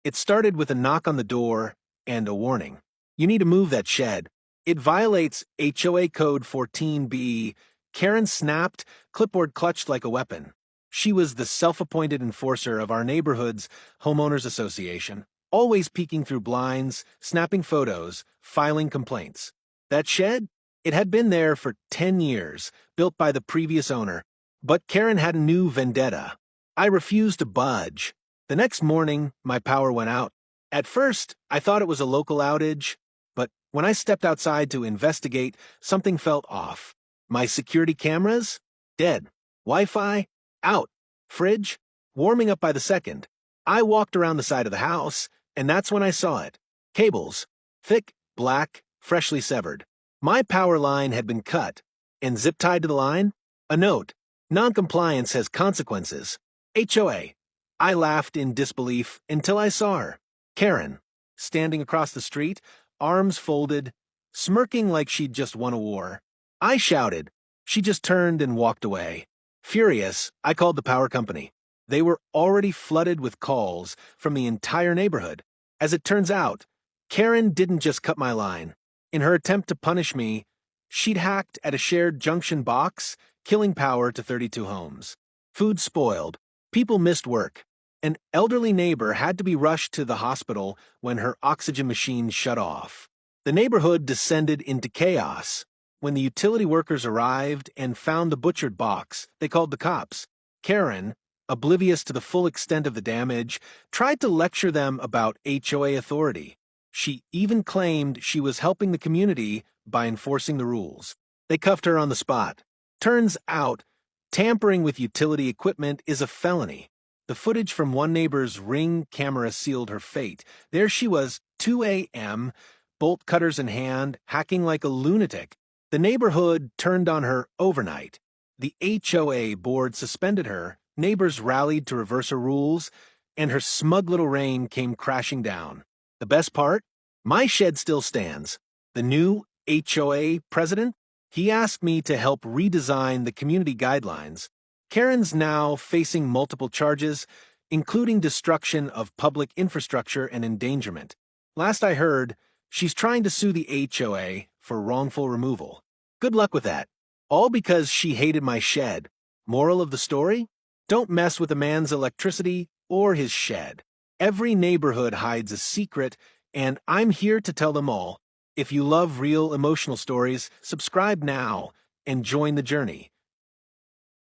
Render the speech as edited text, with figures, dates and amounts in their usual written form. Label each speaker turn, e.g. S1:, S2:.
S1: It started with a knock on the door and a warning. You need to move that shed. It violates HOA Code 14B. Karen snapped, clipboard clutched like a weapon. She was the self-appointed enforcer of our neighborhood's homeowners association, always peeking through blinds, snapping photos, filing complaints. That shed? It had been there for 10 years, built by the previous owner. But Karen had a new vendetta. I refused to budge. The next morning, my power went out. At first, I thought it was a local outage, but when I stepped outside to investigate, something felt off. My security cameras? Dead. Wi-Fi? Out. Fridge? Warming up by the second. I walked around the side of the house, and that's when I saw it. Cables. Thick, black, freshly severed. My power line had been cut, and zip-tied to the line? A note. Non-compliance has consequences. HOA. I laughed in disbelief until I saw her. Karen, standing across the street, arms folded, smirking like she'd just won a war. I shouted. She just turned and walked away. Furious, I called the power company. They were already flooded with calls from the entire neighborhood. As it turns out, Karen didn't just cut my line. In her attempt to punish me, she'd hacked at a shared junction box, killing power to 32 homes. Food spoiled. People missed work. An elderly neighbor had to be rushed to the hospital when her oxygen machine shut off. The neighborhood descended into chaos. When the utility workers arrived and found the butchered box, they called the cops. Karen, oblivious to the full extent of the damage, tried to lecture them about HOA authority. She even claimed she was helping the community by enforcing the rules. They cuffed her on the spot. Turns out, tampering with utility equipment is a felony. The footage from one neighbor's Ring camera sealed her fate. There she was, 2 a.m., bolt cutters in hand, hacking like a lunatic. The neighborhood turned on her overnight. The HOA board suspended her, neighbors rallied to reverse her rules, and her smug little reign came crashing down. The best part? My shed still stands. The new HOA president? He asked me to help redesign the community guidelines. Karen's now facing multiple charges, including destruction of public infrastructure and endangerment. Last I heard, she's trying to sue the HOA for wrongful removal. Good luck with that. All because she hated my shed. Moral of the story? Don't mess with a man's electricity or his shed. Every neighborhood hides a secret, and I'm here to tell them all. If you love real emotional stories, subscribe now and join the journey.